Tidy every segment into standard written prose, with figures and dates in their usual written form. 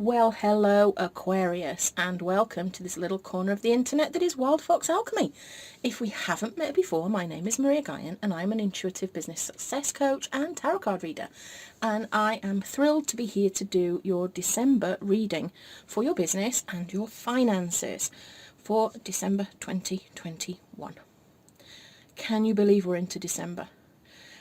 Well, hello Aquarius, and welcome to this little corner of the internet that is Wild Fox Alchemy. If we haven't met before, my name is Maria Gaian and I'm an intuitive business success coach and tarot card reader, and I am thrilled to be here to do your December reading for your business and your finances for December 2021. Can you believe we're into December?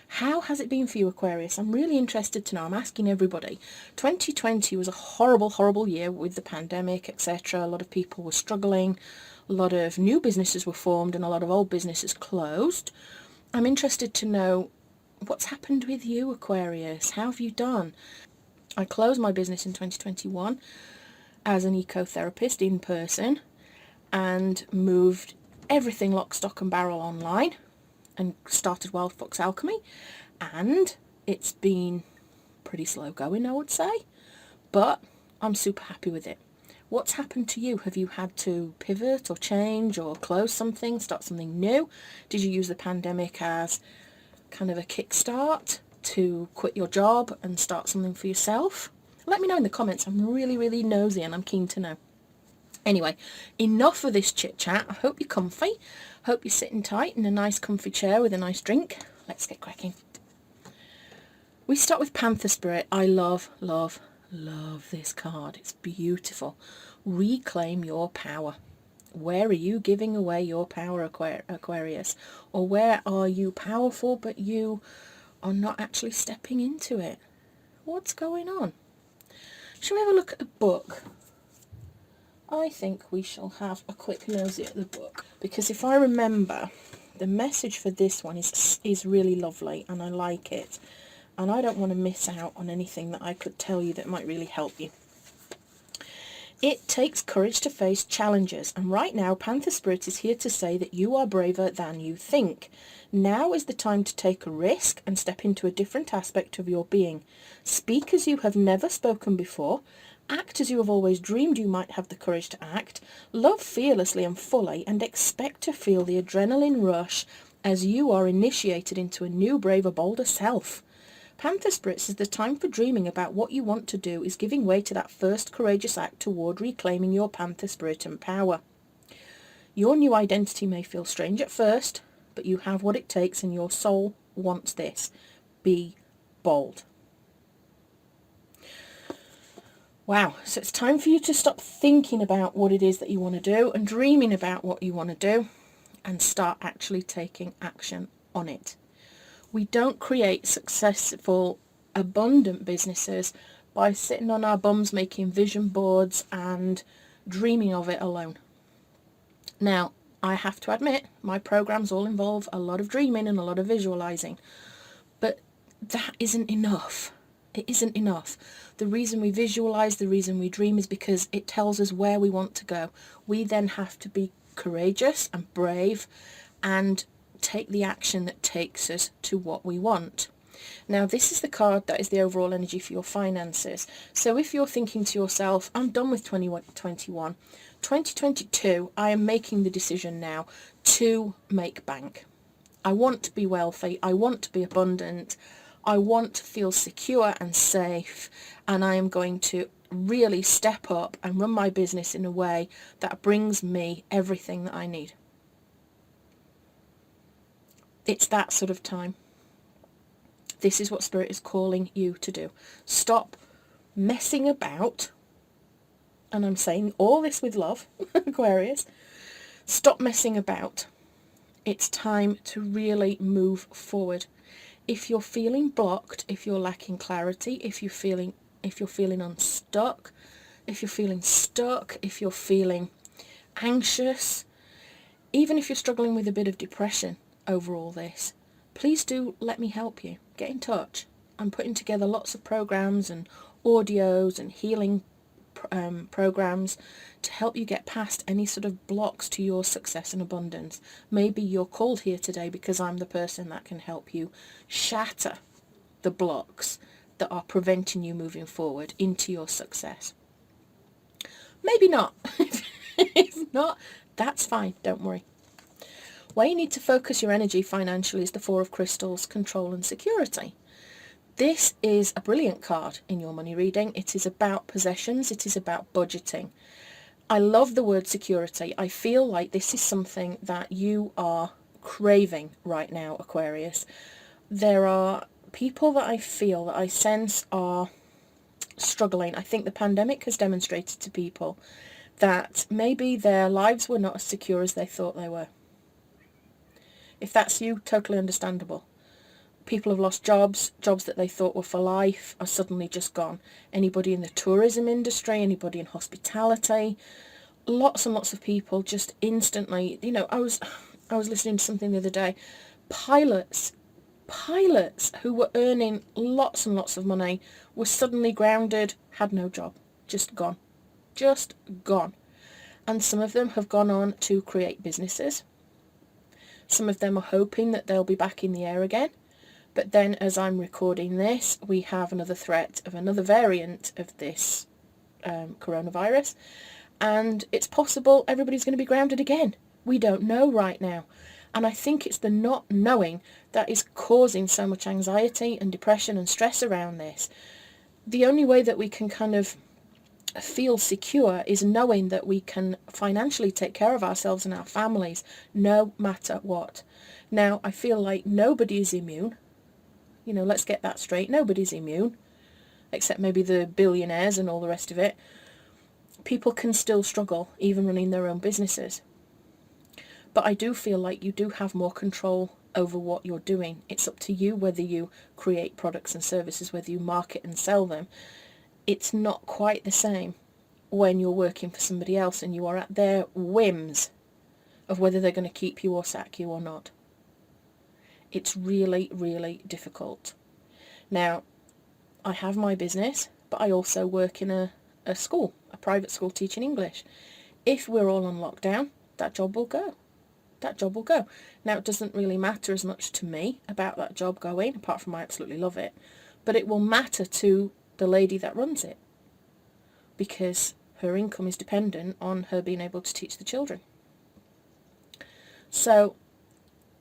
How has it been for you, Aquarius? I'm really interested to know. I'm asking everybody. 2020 was a horrible, horrible year with the pandemic, etc. A lot of people were struggling. A lot of new businesses were formed and a lot of old businesses closed. I'm interested to know what's happened with you, Aquarius. How have you done? I closed my business in 2021 as an ecotherapist in person and moved everything lock, stock and barrel online and started Wild Fox Alchemy, and it's been pretty slow going, I would say, but I'm super happy with it. What's happened to you? Have you had to pivot or change or close something, start something new? Did you use the pandemic as kind of a kickstart to quit your job and start something for yourself? Let me know in the comments. I'm really, really nosy and I'm keen to know. Anyway, enough of this chit chat. I hope you're comfy. Hope you're sitting tight in a nice comfy chair with a nice drink. Let's get cracking. We start with Panther Spirit. I love, love, love this card. It's beautiful. Reclaim your power. Where are you giving away your power, Aquarius? Or where are you powerful but you are not actually stepping into it? What's going on? Shall we have a look at the book? I think we shall have a quick nosy at the book, because if I remember, the message for this one is really lovely and I like it, and I don't want to miss out on anything that I could tell you that might really help you. It takes courage to face challenges, and right now Panther Spirit is here to say that you are braver than you think. Now is the time to take a risk and step into a different aspect of your being. Speak as you have never spoken before. Act as you have always dreamed you might have the courage to act. Love fearlessly and fully, and expect to feel the adrenaline rush as you are initiated into a new, braver, bolder self. Panther Spirit says the time for dreaming about what you want to do is giving way to that first courageous act toward reclaiming your Panther Spirit and power. Your new identity may feel strange at first, but you have what it takes and your soul wants this. Be bold. Wow, so it's time for you to stop thinking about what it is that you want to do and dreaming about what you want to do and start actually taking action on it. We don't create successful, abundant businesses by sitting on our bums making vision boards and dreaming of it alone. Now, I have to admit, my programs all involve a lot of dreaming and a lot of visualizing, but that isn't enough. It isn't enough. The reason we visualize, the reason we dream is because it tells us where we want to go. We then have to be courageous and brave and take the action that takes us to what we want. Now, this is the card that is the overall energy for your finances. So if you're thinking to yourself, I'm done with 2021, 2022, I am making the decision now to make bank. I want to be wealthy. I want to be abundant. I want to feel secure and safe, and I am going to really step up and run my business in a way that brings me everything that I need. It's that sort of time. This is what Spirit is calling you to do. Stop messing about, and I'm saying all this with love, Aquarius. Stop messing about. It's time to really move forward. If you're feeling blocked, if you're lacking clarity, if you're feeling unstuck, if you're feeling stuck, if you're feeling anxious, even if you're struggling with a bit of depression over all this, please do let me help you. Get in touch. I'm putting together lots of programs and audios and healing programs to help you get past any sort of blocks to your success and abundance. Maybe you're called here today because I'm the person that can help you shatter the blocks that are preventing you moving forward into your success. Maybe not. If not, that's fine, don't worry. Where you need to focus your energy financially is the Four of Crystals, control and security. This is a brilliant card in your money reading. It is about possessions. It is about budgeting. I love the word security. I feel like this is something that you are craving right now, Aquarius. There are people that I feel, that I sense are struggling. I think the pandemic has demonstrated to people that maybe their lives were not as secure as they thought they were. If that's you, totally understandable. People have lost jobs that they thought were for life are suddenly just gone. Anybody in the tourism industry, anybody in hospitality, lots and lots of people just instantly, I was listening to something the other day, pilots who were earning lots and lots of money were suddenly grounded, had no job, just gone. And some of them have gone on to create businesses. Some of them are hoping that they'll be back in the air again. But then, as I'm recording this, we have another threat of another variant of this coronavirus. And it's possible everybody's going to be grounded again. We don't know right now. And I think it's the not knowing that is causing so much anxiety and depression and stress around this. The only way that we can kind of feel secure is knowing that we can financially take care of ourselves and our families no matter what. Now, I feel like nobody is immune. Let's get that straight. Nobody's immune, except maybe the billionaires and all the rest of it. People can still struggle, even running their own businesses. But I do feel like you do have more control over what you're doing. It's up to you whether you create products and services, whether you market and sell them. It's not quite the same when you're working for somebody else and you are at their whims of whether they're going to keep you or sack you or not. It's really, really difficult. Now, I have my business, but I also work in a school, a private school teaching English. If we're all on lockdown, that job will go. Now, it doesn't really matter as much to me about that job going, apart from I absolutely love it, but it will matter to the lady that runs it, because her income is dependent on her being able to teach the children. So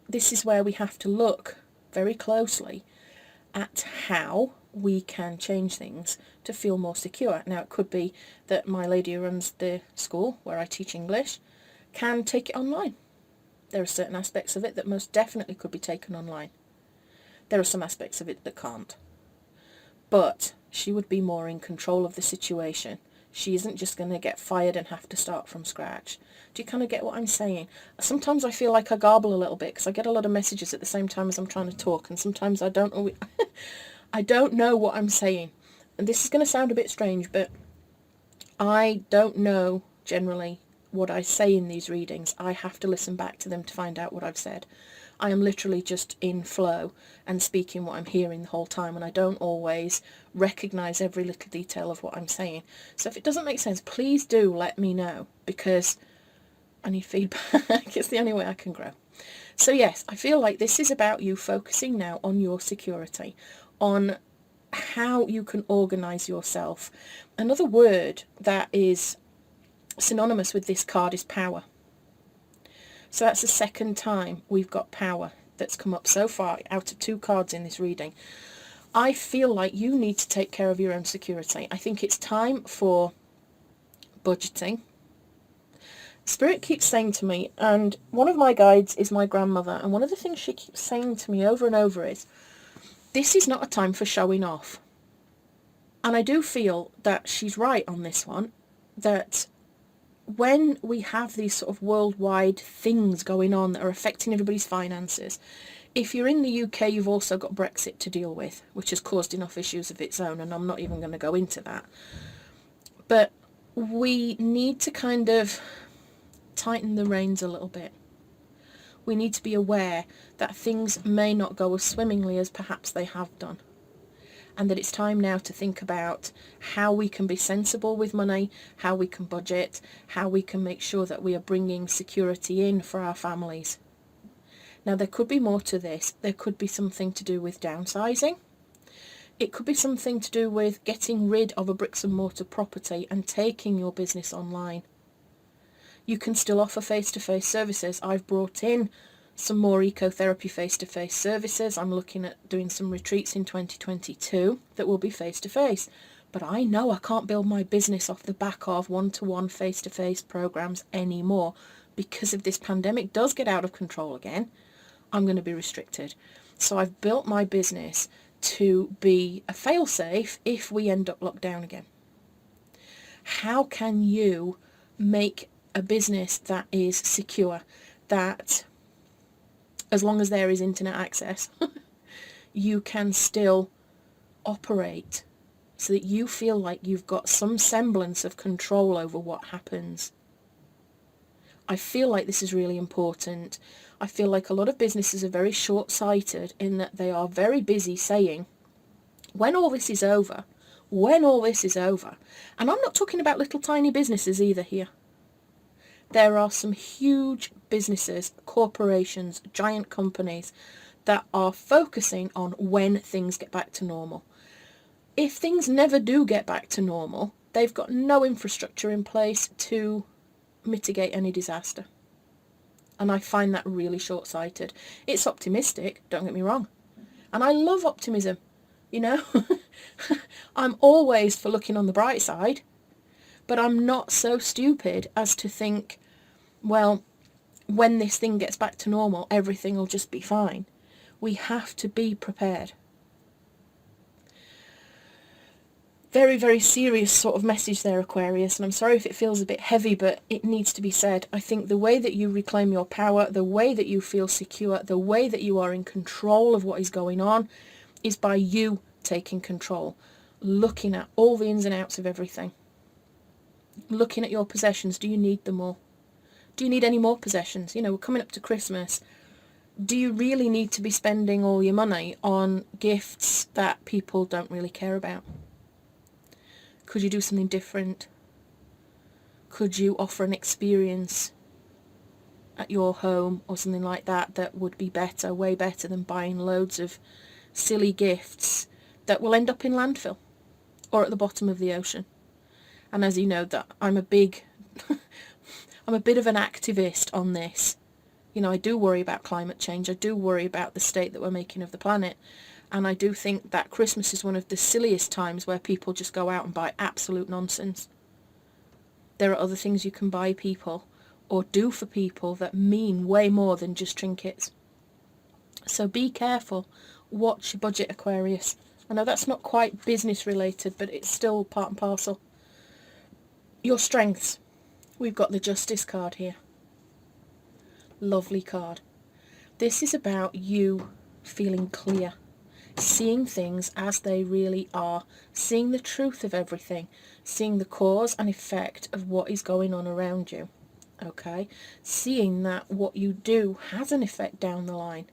this is where we have to look very closely at how we can change things to feel more secure. Now, it could be that my lady who runs the school where I teach English can take it online. There are certain aspects of it that most definitely could be taken online. There are some aspects of it that can't. But she would be more in control of the situation. She isn't just going to get fired and have to start from scratch. Do you kind of get what I'm saying? Sometimes I feel like I garble a little bit because I get a lot of messages at the same time as I'm trying to talk, and sometimes I don't know I don't know what I'm saying. And this is going to sound a bit strange, but I don't know generally what I say in these readings. I have to listen back to them to find out what I've said. I am literally just in flow and speaking what I'm hearing the whole time, and I don't always recognise every little detail of what I'm saying. So if it doesn't make sense, please do let me know, because I need feedback. It's the only way I can grow. So yes, I feel like this is about you focusing now on your security, on how you can organise yourself. Another word that is synonymous with this card is power. So that's the second time we've got power that's come up so far out of 2 cards in this reading. I feel like you need to take care of your own security. I think it's time for budgeting. Spirit keeps saying to me, and one of my guides is my grandmother, and one of the things she keeps saying to me over and over is, this is not a time for showing off. And I do feel that she's right on this one, that when we have these sort of worldwide things going on that are affecting everybody's finances, if you're in the UK, you've also got Brexit to deal with, which has caused enough issues of its own, and I'm not even going to go into that. But we need to kind of tighten the reins a little bit. We need to be aware that things may not go as swimmingly as perhaps they have done, and that it's time now to think about how we can be sensible with money, how we can budget, how we can make sure that we are bringing security in for our families. Now, there could be more to this. There could be something to do with downsizing. It could be something to do with getting rid of a bricks and mortar property and taking your business online. You can still offer face-to-face services. I've brought in some more ecotherapy face-to-face services. I'm looking at doing some retreats in 2022 that will be face-to-face. But I know I can't build my business off the back of one-to-one face-to-face programs anymore. Because if this pandemic does get out of control again, I'm going to be restricted. So I've built my business to be a fail-safe if we end up locked down again. How can you make a business that is secure, that as long as there is internet access, you can still operate so that you feel like you've got some semblance of control over what happens? I feel like this is really important. I feel like a lot of businesses are very short-sighted in that they are very busy saying, when all this is over, and I'm not talking about little tiny businesses either here. There are some huge businesses, corporations, giant companies that are focusing on when things get back to normal. If things never do get back to normal, they've got no infrastructure in place to mitigate any disaster. And I find that really short-sighted. It's optimistic, don't get me wrong. And I love optimism, you know. I'm always for looking on the bright side, but I'm not so stupid as to think, well, when this thing gets back to normal, everything will just be fine. We have to be prepared. Very, very serious sort of message there, Aquarius, and I'm sorry if it feels a bit heavy, but it needs to be said. I think the way that you reclaim your power, the way that you feel secure, the way that you are in control of what is going on is by you taking control, looking at all the ins and outs of everything, looking at your possessions. Do you need them all? Do you need any more possessions? You know, we're coming up to Christmas. Do you really need to be spending all your money on gifts that people don't really care about? Could you do something different? Could you offer an experience at your home or something like that that would be better, way better than buying loads of silly gifts that will end up in landfill or at the bottom of the ocean? And as you know, that I'm a bit of an activist on this. You know, I do worry about climate change. I do worry about the state that we're making of the planet. And I do think that Christmas is one of the silliest times where people just go out and buy absolute nonsense. There are other things you can buy people or do for people that mean way more than just trinkets. So be careful. Watch your budget, Aquarius. I know that's not quite business related, but it's still part and parcel. Your strengths. We've got the Justice card here. Lovely card. This is about you feeling clear, seeing things as they really are, seeing the truth of everything, seeing the cause and effect of what is going on around you, okay? Seeing that what you do has an effect down the line.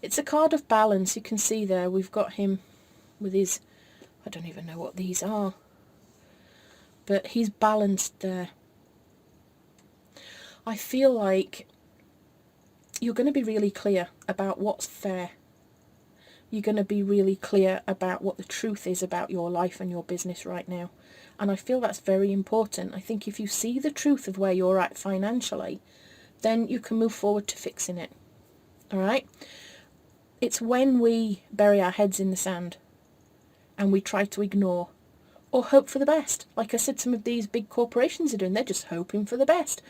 It's a card of balance. You can see there we've got him with his, I don't even know what these are, but he's balanced there. I feel like you're going to be really clear about what's fair. You're going to be really clear about what the truth is about your life and your business right now. And I feel that's very important. I think if you see the truth of where you're at financially, then you can move forward to fixing it. All right? It's when we bury our heads in the sand and we try to ignore or hope for the best. Like I said, some of these big corporations are doing, they're just hoping for the best.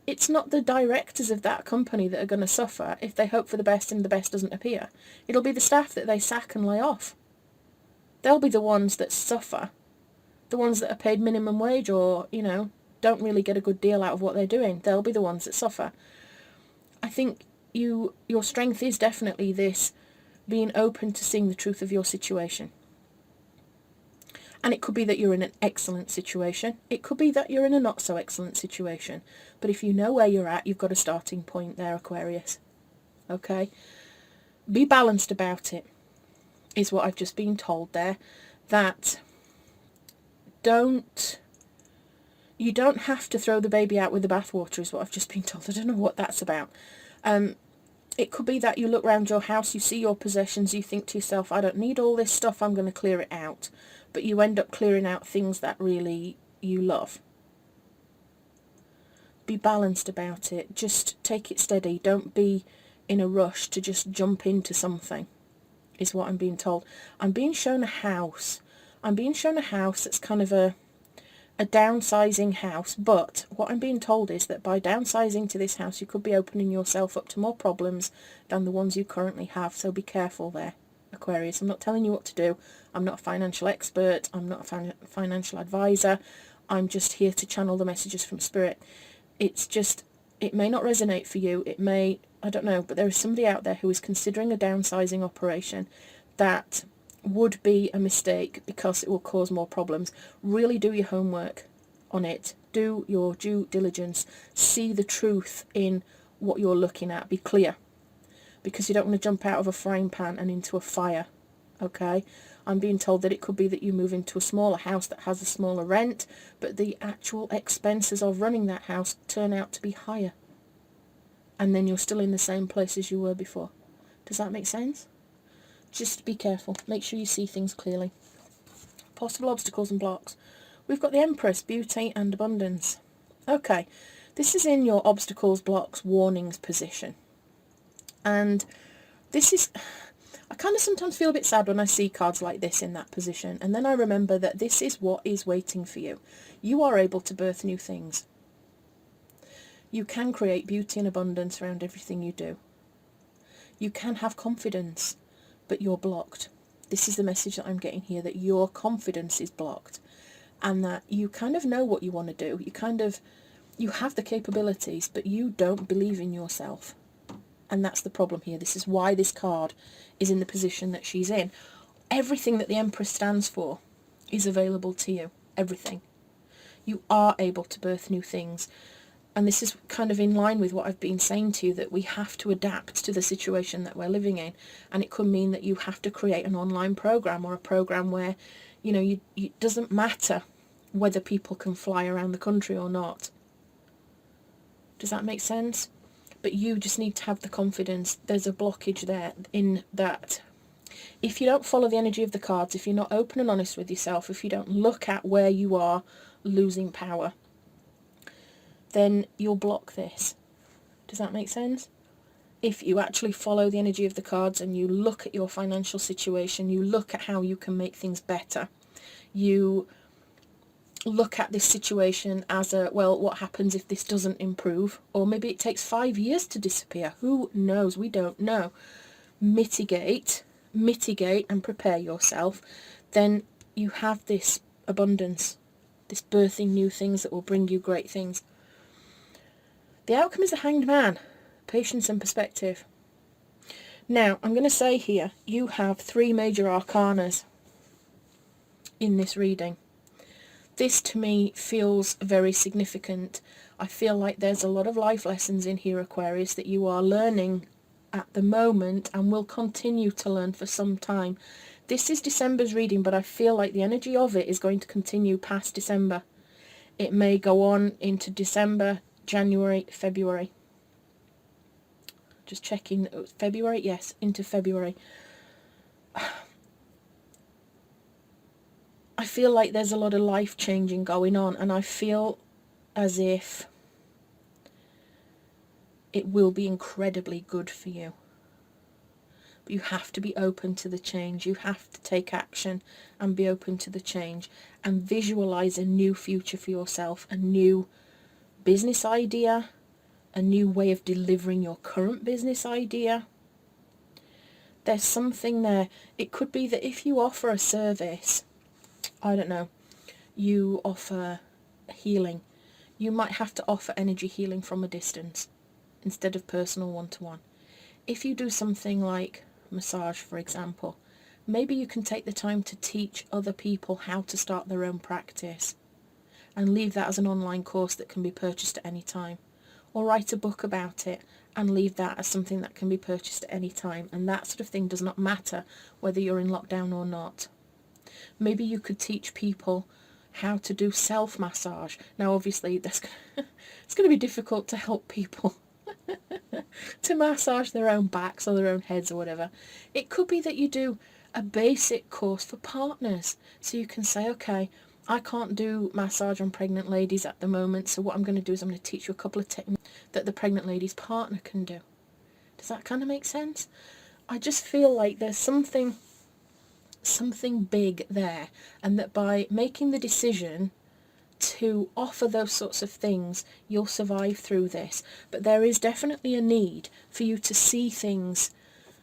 It's not the directors of that company that are going to suffer if they hope for the best and the best doesn't appear. It'll be the staff that they sack and lay off. They'll be the ones that suffer. The ones that are paid minimum wage or, you know, don't really get a good deal out of what they're doing. They'll be the ones that suffer. I think your strength is definitely this, being open to seeing the truth of your situation. And it could be that you're in an excellent situation. It could be that you're in a not so excellent situation. But if you know where you're at, you've got a starting point there, Aquarius. Okay? Be balanced about it, is what I've just been told there. That you don't have to throw the baby out with the bathwater, is what I've just been told. I don't know what that's about. It could be that you look around your house, you see your possessions, you think to yourself, I don't need all this stuff, I'm going to clear it out. But you end up clearing out things that really you love. be balanced about it. Just take it steady. Don't be in a rush to just jump into something, is what I'm being told. I'm being shown a house. I'm being shown a house that's kind of a downsizing house, but what I'm being told is that by downsizing to this house, you could be opening yourself up to more problems than the ones you currently have, so be careful there, Aquarius. I'm not telling you what to do. I'm not a financial expert. I'm not a financial advisor. I'm just here to channel the messages from Spirit. It's just, it may not resonate for you. It may, I don't know, but there is somebody out there who is considering a downsizing operation that would be a mistake because it will cause more problems. Really do your homework on it. Do your due diligence. See the truth in what you're looking at. Be clear, because you don't want to jump out of a frying pan and into a fire. Okay? I'm being told that it could be that you move into a smaller house that has a smaller rent, but the actual expenses of running that house turn out to be higher. And then you're still in the same place as you were before. Does that make sense? Just be careful. Make sure you see things clearly. Possible obstacles and blocks. We've got the Empress, beauty and abundance. Okay, this is in your obstacles, blocks, warnings position. And this is, I kind of sometimes feel a bit sad when I see cards like this in that position. And then I remember that this is what is waiting for you. You are able to birth new things. You can create beauty and abundance around everything you do. You can have confidence, but you're blocked. This is the message that I'm getting here, that your confidence is blocked, and that you kind of know what you want to do. You have the capabilities, but you don't believe in yourself. And that's the problem here. This is why this card is in the position that she's in. Everything that the Empress stands for is available to you. Everything. You are able to birth new things. And this is kind of in line with what I've been saying to you, that we have to adapt to the situation that we're living in. And it could mean that you have to create an online program, or a program where, you know, it doesn't matter whether people can fly around the country or not. Does that make sense? But you just need to have the confidence. There's a blockage there in that. If you don't follow the energy of the cards, if you're not open and honest with yourself, if you don't look at where you are losing power, then you'll block this. Does that make sense? If you actually follow the energy of the cards and you look at your financial situation, you look at how you can make things better, you look at this situation as a, well, what happens if this doesn't improve? Or maybe it takes 5 years to disappear. Who knows? We don't know. Mitigate and prepare yourself. Then you have this abundance, this birthing new things that will bring you great things. The outcome is the Hanged Man, patience and perspective. Now, I'm going to say here, you have 3 major arcanas in this reading. This to me feels very significant. I feel like there's a lot of life lessons in here, Aquarius, that you are learning at the moment and will continue to learn for some time. This is December's reading, but I feel like the energy of it is going to continue past December. It may go on into December, January, February. Just checking. February? Yes, into February. I feel like there's a lot of life changing going on, and I feel as if it will be incredibly good for you. But you have to be open to the change. You have to take action and be open to the change and visualize a new future for yourself, a new business idea, a new way of delivering your current business idea. There's something there. It could be that if you offer a service, I don't know, you offer healing, you might have to offer energy healing from a distance instead of personal one-to-one. If you do something like massage, for example, maybe you can take the time to teach other people how to start their own practice and leave that as an online course that can be purchased at any time. Or write a book about it and leave that as something that can be purchased at any time. And that sort of thing does not matter whether you're in lockdown or not. Maybe you could teach people how to do self-massage. Now, obviously, it's going to be difficult to help people to massage their own backs or their own heads or whatever. It could be that you do a basic course for partners. So you can say, okay, I can't do massage on pregnant ladies at the moment, so what I'm going to do is I'm going to teach you a couple of techniques that the pregnant lady's partner can do. Does that kind of make sense? I just feel like there's something big there, and that by making the decision to offer those sorts of things, you'll survive through this. But there is definitely a need for you to see things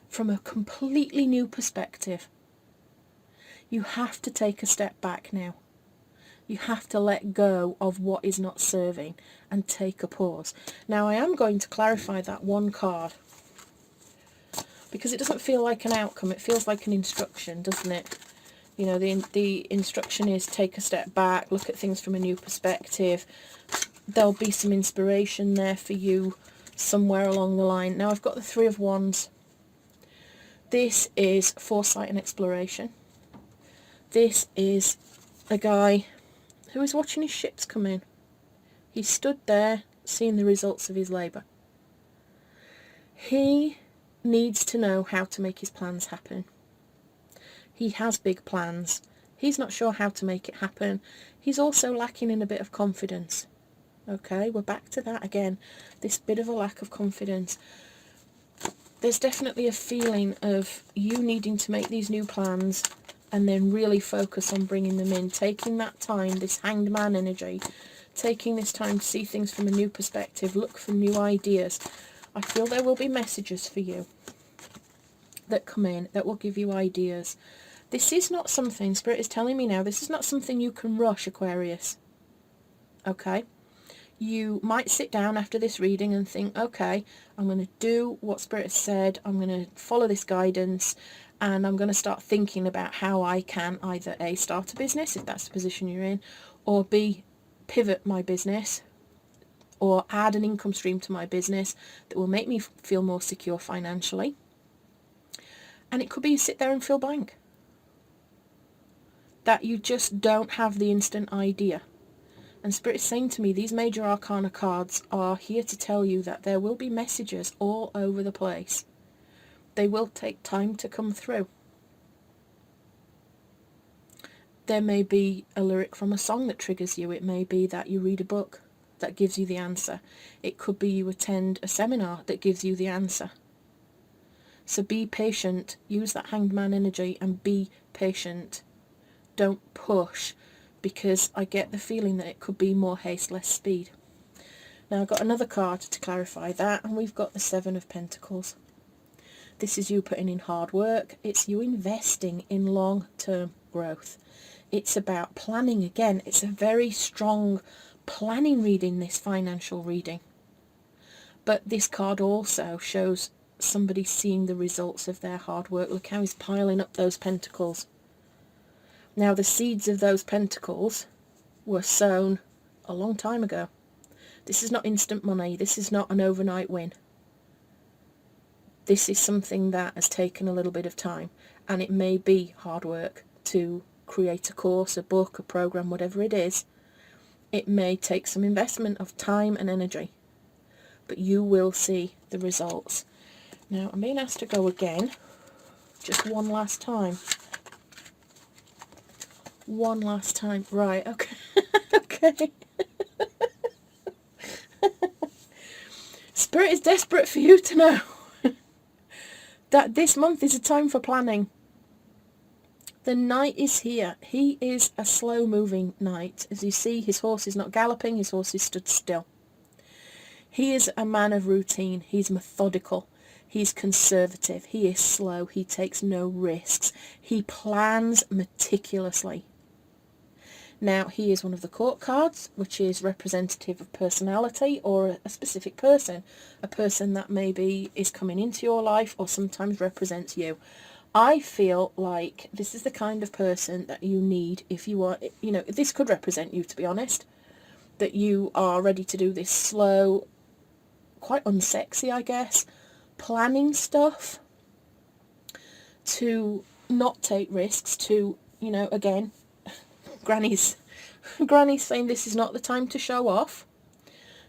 from a completely new perspective. You have to take a step back now. You have to let go of what is not serving and take a pause. Now, I am going to clarify that one card, because it doesn't feel like an outcome. It feels like an instruction, doesn't it? You know, the instruction is take a step back, look at things from a new perspective. There'll be some inspiration there for you somewhere along the line. Now, I've got the Three of Wands. This is foresight and exploration. This is a guy who is watching his ships come in. He stood there seeing the results of his labour. He needs to know how to make his plans happen. He has big plans. He's not sure how to make it happen. He's also lacking in a bit of confidence. Okay, we're back to that again. This bit of a lack of confidence. There's definitely a feeling of you needing to make these new plans and then really focus on bringing them in, taking that time, this hanged man energy, taking this time to see things from a new perspective, look for new ideas. I feel there will be messages for you that come in that will give you ideas. This is not something, Spirit is telling me now, this is not something you can rush, Aquarius. Okay? You might sit down after this reading and think, okay, I'm going to do what Spirit has said, I'm going to follow this guidance, and I'm going to start thinking about how I can either A, start a business, if that's the position you're in, or B, pivot my business, or add an income stream to my business that will make me feel more secure financially. And it could be you sit there and feel blank. That you just don't have the instant idea. And Spirit is saying to me, these major arcana cards are here to tell you that there will be messages all over the place. They will take time to come through. There may be a lyric from a song that triggers you. It may be that you read a book that gives you the answer. It could be you attend a seminar that gives you the answer. So be patient. Use that hanged man energy and be patient. Don't push, because I get the feeling that it could be more haste, less speed. Now, I've got another card to clarify that, and we've got the Seven of Pentacles. This is you putting in hard work. It's you investing in long-term growth. It's about planning again. It's a very strong planning reading, this financial reading. But this card also shows somebody seeing the results of their hard work. Look how he's piling up those pentacles. Now, the seeds of those pentacles were sown a long time ago. This is not instant money. This is not an overnight win. This is something that has taken a little bit of time, and it may be hard work to create a course, a book, a program, whatever it is. It may take some investment of time and energy, but you will see the results. Now, I'm being asked to go again, just one last time. One last time. Right, okay. Okay. Spirit is desperate for you to know that this month is a time for planning. The knight is here. He is a slow-moving knight. As you see, his horse is not galloping, his horse is stood still. He is a man of routine. He's methodical. He's conservative. He is slow. He takes no risks. He plans meticulously. Now, he is one of the court cards, which is representative of personality or a specific person. A person that maybe is coming into your life or sometimes represents you. I feel like this is the kind of person that you need if you are, you know, this could represent you, to be honest. That you are ready to do this slow, quite unsexy, I guess, planning stuff. To not take risks, to, you know, again, Granny's saying this is not the time to show off,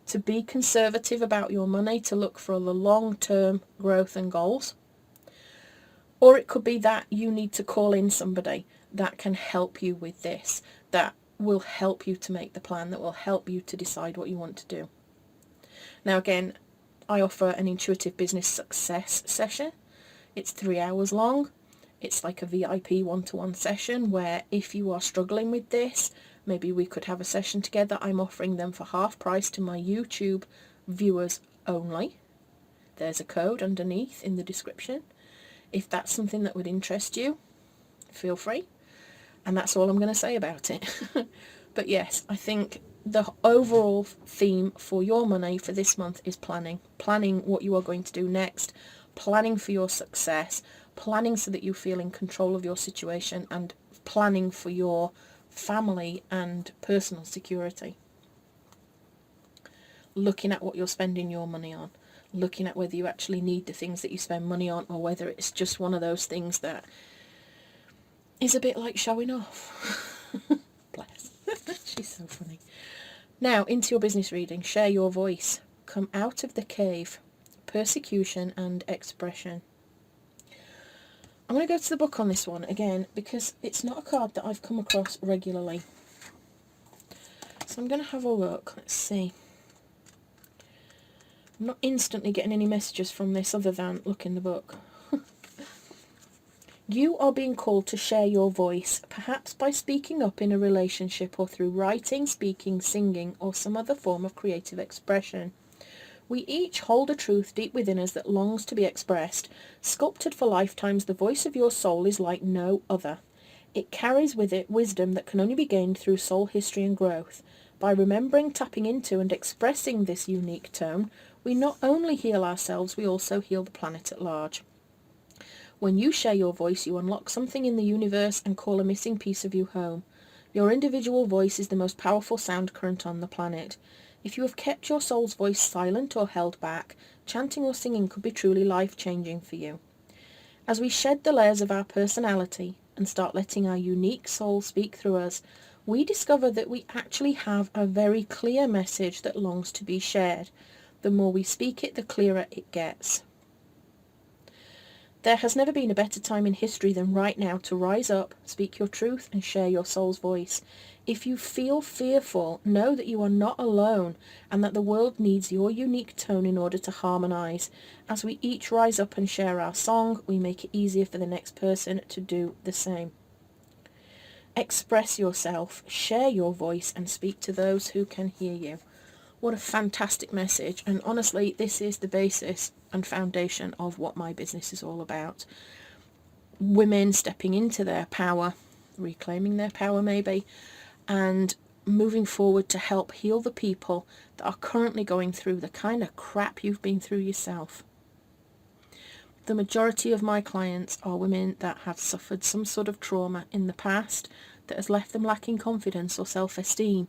to be conservative about your money, to look for the long-term growth and goals. Or it could be that you need to call in somebody that can help you with this, that will help you to make the plan, that will help you to decide what you want to do. Now again, I offer an intuitive business success session. It's 3 hours long. It's like a VIP one-to-one session where if you are struggling with this, maybe we could have a session together. I'm offering them for half price to my YouTube viewers only. There's a code underneath in the description. If that's something that would interest you, feel free. And that's all I'm going to say about it. But yes, I think the overall theme for your money for this month is planning. Planning what you are going to do next. Planning for your success. Planning so that you feel in control of your situation. And planning for your family and personal security. Looking at what you're spending your money on. Looking at whether you actually need the things that you spend money on, or whether it's just one of those things that is a bit like showing off. Bless. She's so funny. Now, into your business reading. Share your voice. Come out of the cave. Persecution and expression. I'm going to go to the book on this one again because it's not a card that I've come across regularly. So I'm going to have a look. Let's see. I'm not instantly getting any messages from this other than look in the book. You are being called to share your voice, perhaps by speaking up in a relationship or through writing, speaking, singing, or some other form of creative expression. We each hold a truth deep within us that longs to be expressed. Sculpted for lifetimes, the voice of your soul is like no other. It carries with it wisdom that can only be gained through soul history and growth. By remembering, tapping into, and expressing this unique tone, we not only heal ourselves, we also heal the planet at large. When you share your voice, you unlock something in the universe and call a missing piece of you home. Your individual voice is the most powerful sound current on the planet. If you have kept your soul's voice silent or held back, chanting or singing could be truly life-changing for you. As we shed the layers of our personality and start letting our unique soul speak through us, we discover that we actually have a very clear message that longs to be shared. The more we speak it, the clearer it gets. There has never been a better time in history than right now to rise up, speak your truth, and share your soul's voice. If you feel fearful, know that you are not alone and that the world needs your unique tone in order to harmonise. As we each rise up and share our song, we make it easier for the next person to do the same. Express yourself, share your voice, and speak to those who can hear you. What a fantastic message, and honestly, this is the basis and foundation of what my business is all about. Women stepping into their power, reclaiming their power maybe, and moving forward to help heal the people that are currently going through the kind of crap you've been through yourself. The majority of my clients are women that have suffered some sort of trauma in the past that has left them lacking confidence or self-esteem,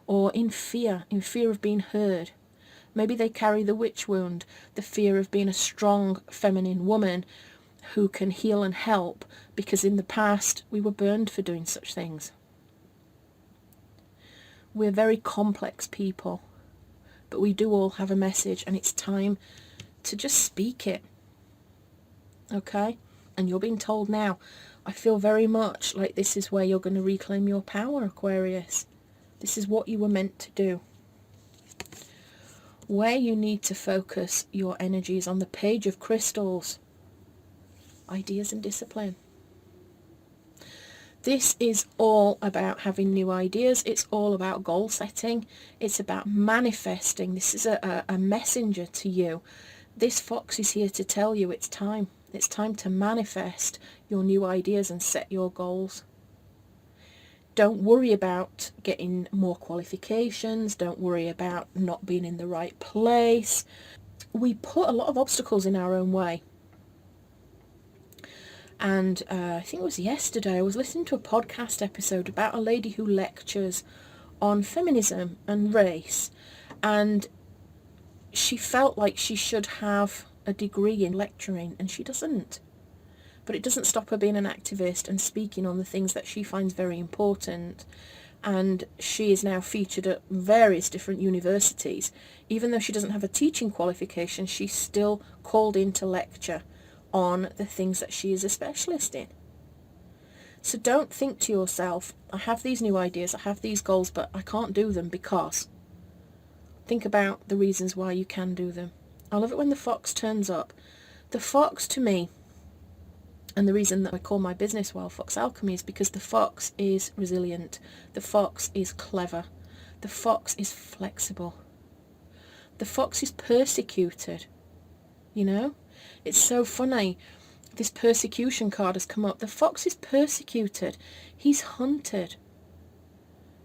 or in fear of being heard. Maybe they carry the witch wound, the fear of being a strong feminine woman who can heal and help, because in the past we were burned for doing such things. We're very complex people, but we do all have a message, and it's time to just speak it. Okay? And you're being told now. I feel very much like this is where you're going to reclaim your power, Aquarius. This is what you were meant to do. Where you need to focus your energies on the Page of Crystals. Ideas and discipline. This is all about having new ideas. It's all about goal setting. It's about manifesting. This is a messenger to you. This fox is here to tell you it's time. It's time to manifest your new ideas and set your goals. Don't worry about getting more qualifications. Don't worry about not being in the right place. We put a lot of obstacles in our own way. And I think it was yesterday, I was listening to a podcast episode about a lady who lectures on feminism and race. And she felt like she should have a degree in lecturing, and she doesn't. But it doesn't stop her being an activist and speaking on the things that she finds very important. And she is now featured at various different universities. Even though she doesn't have a teaching qualification, she's still called in to lecture on the things that she is a specialist in. So don't think to yourself, I have these new ideas, I have these goals, but I can't do them because. Think about the reasons why you can do them. I love it when the fox turns up. The fox, to me, and the reason that I call my business Wild Fox Alchemy, is because the fox is resilient. The fox is clever. The fox is flexible. The fox is persecuted. You know? It's so funny. This persecution card has come up. The fox is persecuted. He's hunted.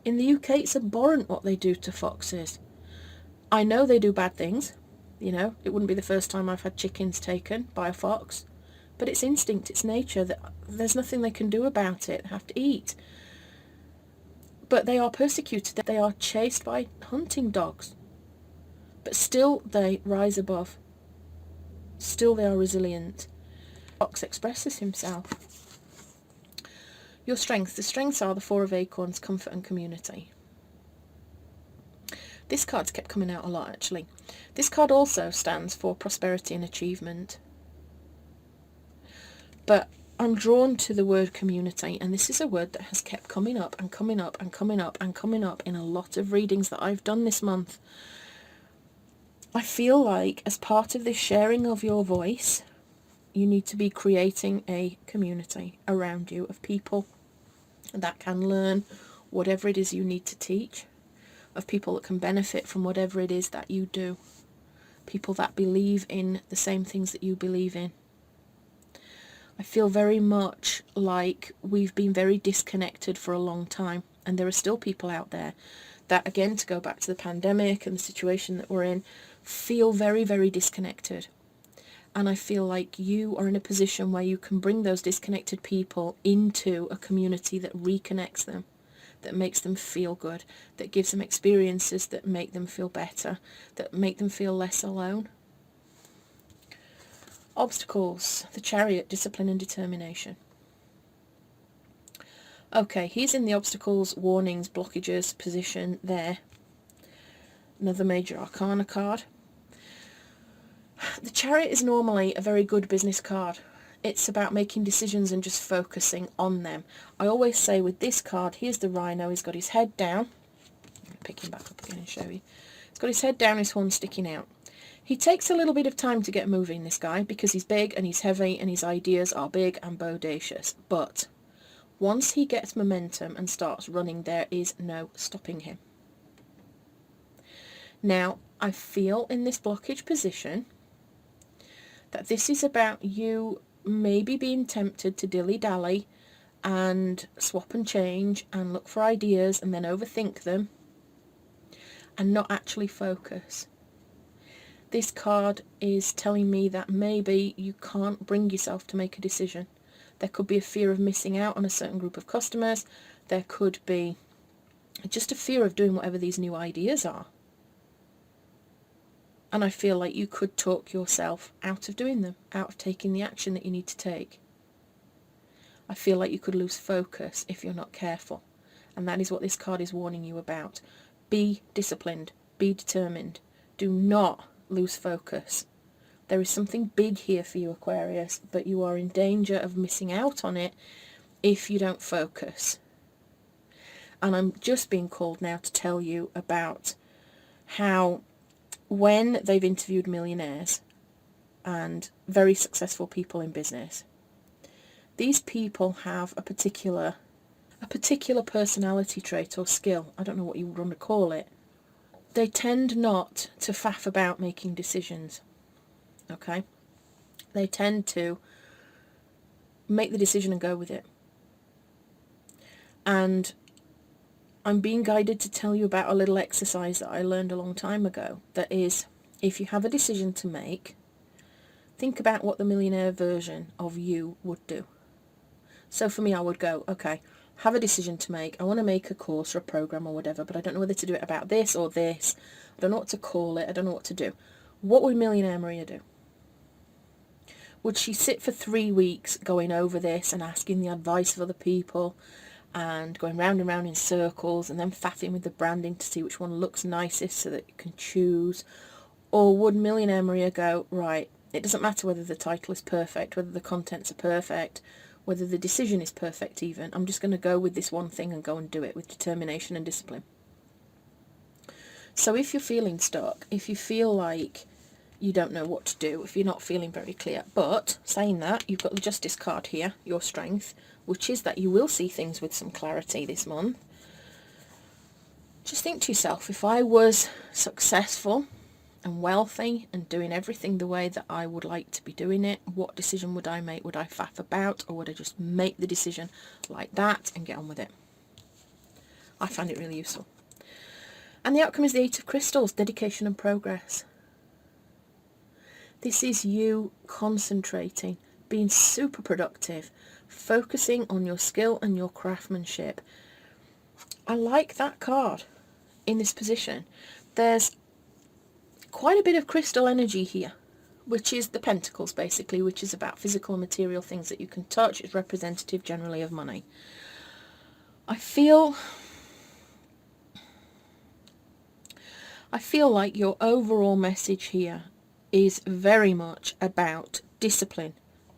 In the UK, it's abhorrent what they do to foxes. I know they do bad things. You know, it wouldn't be the first time I've had chickens taken by a fox. But it's instinct, it's nature. That there's nothing they can do about it. They have to eat. But they are persecuted. They are chased by hunting dogs. But still they rise above. Still they are resilient. Fox expresses himself. Your strengths. The strengths are the Four of Acorns, comfort and community. This card's kept coming out a lot, actually. This card also stands for prosperity and achievement. But I'm drawn to the word community, and this is a word that has kept coming up and coming up and coming up and coming up in a lot of readings that I've done this month. I feel like as part of this sharing of your voice, you need to be creating a community around you of people that can learn whatever it is you need to teach, of people that can benefit from whatever it is that you do, people that believe in the same things that you believe in. I feel very much like we've been very disconnected for a long time, and there are still people out there that, again, to go back to the pandemic and the situation that we're in, feel very, very disconnected. And I feel like you are in a position where you can bring those disconnected people into a community that reconnects them, that makes them feel good, that gives them experiences that make them feel better, that make them feel less alone. Obstacles. The Chariot, discipline and determination. Okay, he's in the obstacles, warnings, blockages position there. Another major arcana card. The Chariot is normally a very good business card. It's about making decisions and just focusing on them. I always say with this card, here's the rhino, he's got his head down. I'll pick him back up again and show you. He's got his head down, his horn sticking out. He takes a little bit of time to get moving, this guy, because he's big and he's heavy and his ideas are big and bodacious. But once he gets momentum and starts running, there is no stopping him. Now, I feel in this blockage position that this is about you maybe being tempted to dilly-dally and swap and change and look for ideas and then overthink them and not actually focus. This card is telling me that maybe you can't bring yourself to make a decision. There could be a fear of missing out on a certain group of customers. There could be just a fear of doing whatever these new ideas are. And I feel like you could talk yourself out of doing them, out of taking the action that you need to take. I feel like you could lose focus if you're not careful. And that is what this card is warning you about. Be disciplined. Be determined. Do not lose focus. There is something big here for you, Aquarius, but you are in danger of missing out on it if you don't focus. And I'm just being called now to tell you about how when they've interviewed millionaires and very successful people in business, these people have a particular personality trait or skill. I don't know what you would want to call it. They tend not to faff about making decisions, okay? They tend to make the decision and go with it. And I'm being guided to tell you about a little exercise that I learned a long time ago. That is, if you have a decision to make, think about what the millionaire version of you would do. So for me, I would go, okay, have a decision to make. I want to make a course or a program or whatever, but I don't know whether to do it about this or this. I don't know what to call it. I don't know what to do. What would Millionaire Maria do? Would she sit for 3 weeks going over this and asking the advice of other people and going round and round in circles and then faffing with the branding to see which one looks nicest so that you can choose? Or would Millionaire Maria go, right, it doesn't matter whether the title is perfect, whether the contents are perfect. whether the decision is perfect even. I'm just going to go with this one thing and go and do it with determination and discipline. So if you're feeling stuck, if you feel like you don't know what to do, if you're not feeling very clear, but saying that, you've got the Justice card here, your strength, which is that you will see things with some clarity this month. Just think to yourself, if I was successful and wealthy and doing everything the way that I would like to be doing it, what decision would I make? Would I faff about, or would I just make the decision like that and get on with it? I find it really useful. And the outcome is the Eight of Crystals, dedication and progress. This is you concentrating, being super productive, focusing on your skill and your craftsmanship. I like that card in this position. There's quite a bit of crystal energy here, which is the Pentacles basically, which is about physical and material things that you can touch. It's representative generally of money. I feel like your overall message here is very much about discipline,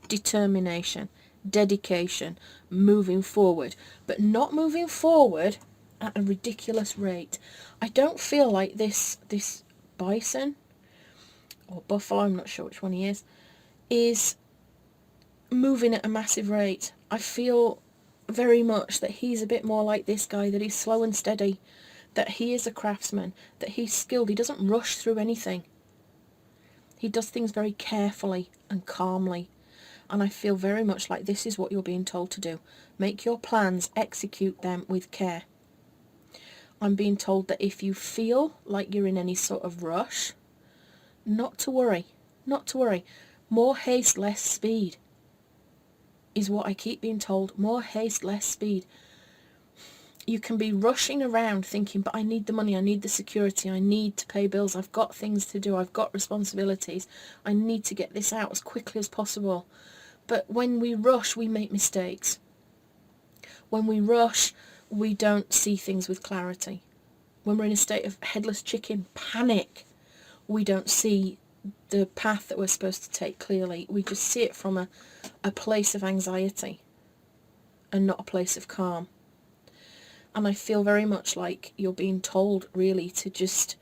determination, dedication, moving forward, but not moving forward at a ridiculous rate. I don't feel like this bison or buffalo, I'm not sure which one he is moving at a massive rate. I feel very much that he's a bit more like this guy, that he's slow and steady, that he is a craftsman, that he's skilled. He doesn't rush through anything. He does things very carefully and calmly. And I feel very much like this is what you're being told to do. Make your plans, execute them with care. I'm being told that if you feel like you're in any sort of rush, not to worry, not to worry. More haste, less speed is what I keep being told. More haste, less speed. You can be rushing around thinking, but I need the money, I need the security, I need to pay bills, I've got things to do, I've got responsibilities, I need to get this out as quickly as possible. But when we rush, we make mistakes. When we rush, we don't see things with clarity. When we're in a state of headless chicken panic, we don't see the path that we're supposed to take clearly. We just see it from a place of anxiety and not a place of calm. And I feel very much like you're being told really to just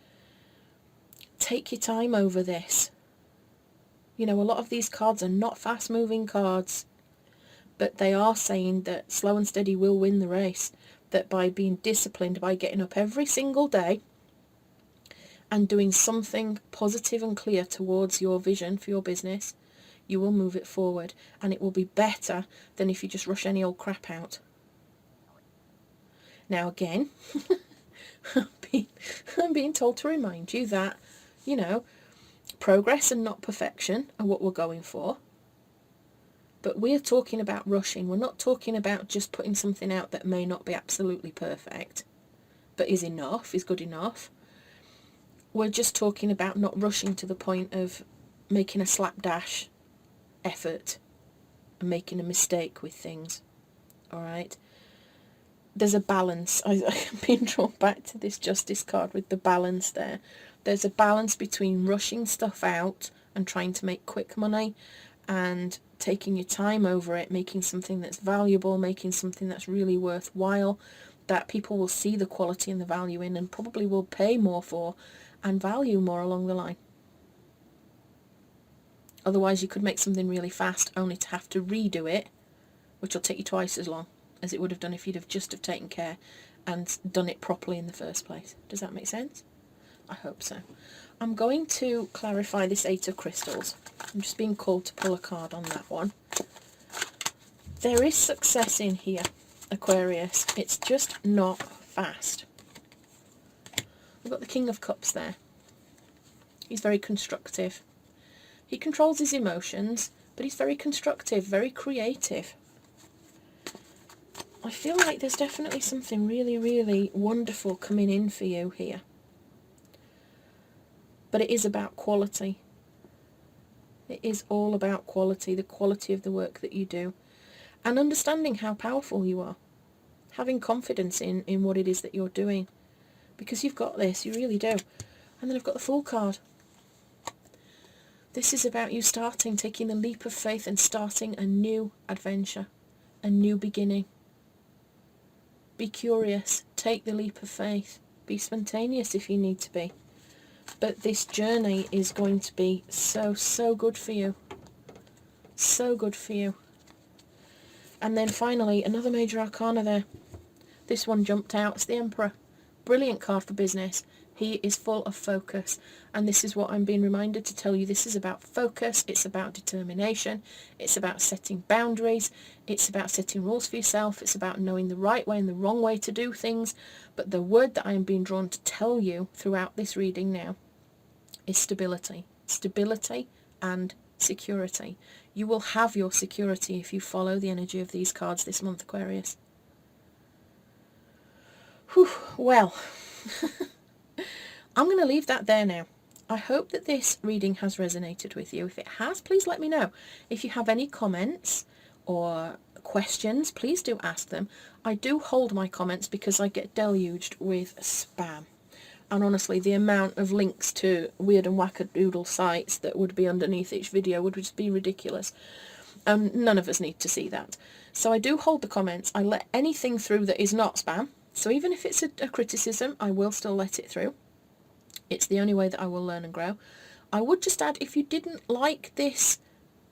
take your time over this. You know, a lot of these cards are not fast moving cards, but they are saying that slow and steady will win the race. That by being disciplined, by getting up every single day and doing something positive and clear towards your vision for your business, you will move it forward, and it will be better than if you just rush any old crap out. Now again, I'm being told to remind you that, you know, progress and not perfection are what we're going for. But we're talking about rushing. We're not talking about just putting something out that may not be absolutely perfect, but is enough, is good enough. We're just talking about not rushing to the point of making a slapdash effort and making a mistake with things. All right? There's a balance. I'm being drawn back to this Justice card with the balance there. There's a balance between rushing stuff out and trying to make quick money and taking your time over it, making something that's valuable, making something that's really worthwhile, that people will see the quality and the value in and probably will pay more for and value more along the line. Otherwise you could make something really fast only to have to redo it, which will take you twice as long as it would have done if you'd have just have taken care and done it properly in the first place. Does that make sense? I hope so. I'm going to clarify this Eight of Crystals. I'm just being called to pull a card on that one. There is success in here, Aquarius. It's just not fast. We've got the King of Cups there. He's very constructive. He controls his emotions, but he's very constructive, very creative. I feel like there's definitely something really, really wonderful coming in for you here. But it is about quality. It is all about quality, the quality of the work that you do. And understanding how powerful you are. Having confidence in what it is that you're doing. Because you've got this, you really do. And then I've got the Fool card. This is about you starting, taking the leap of faith and starting a new adventure. a new beginning. Be curious, take the leap of faith, be spontaneous if you need to be. But this journey is going to be so, so good for you. So good for you. And then finally, another major arcana there. This one jumped out. It's the Emperor. Brilliant card for business. He is full of focus. And this is what I'm being reminded to tell you. This is about focus. It's about determination. It's about setting boundaries. It's about setting rules for yourself. It's about knowing the right way and the wrong way to do things. But the word that I am being drawn to tell you throughout this reading now is stability. Stability and security. You will have your security if you follow the energy of these cards this month, Aquarius. Whew, well, I'm going to leave that there now. I hope that this reading has resonated with you. If it has, please let me know. If you have any comments or questions, please do ask them. I do hold my comments because I get deluged with spam. And honestly, the amount of links to weird and wackadoodle sites that would be underneath each video would just be ridiculous. And none of us need to see that. So I do hold the comments. I let anything through that is not spam. So even if it's a criticism, I will still let it through. It's the only way that I will learn and grow. I would just add, if you didn't like this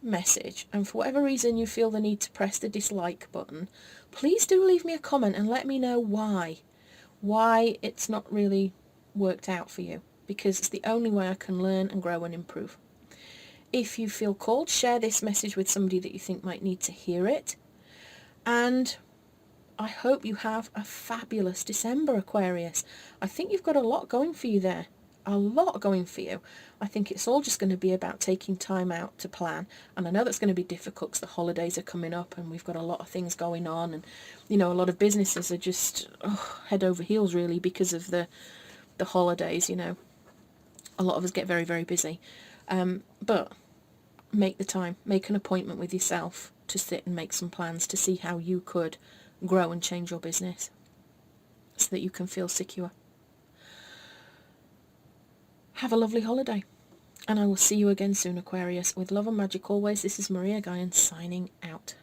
message, and for whatever reason you feel the need to press the dislike button, please do leave me a comment and let me know why. Why it's not really worked out for you, because it's the only way I can learn and grow and improve. If you feel called, share this message with somebody that you think might need to hear it. And I hope you have a fabulous December, Aquarius. I think you've got a lot going for you there. A lot going for you. I think it's all just going to be about taking time out to plan. And I know that's going to be difficult because the holidays are coming up and we've got a lot of things going on. And, you know, a lot of businesses are just head over heels, really, because of the holidays, you know. A lot of us get very, very busy. But make the time. Make an appointment with yourself to sit and make some plans to see how you could grow and change your business so that you can feel secure. Have a lovely holiday, and I will see you again soon, Aquarius. With love and magic always, this is Maria Gaian signing out.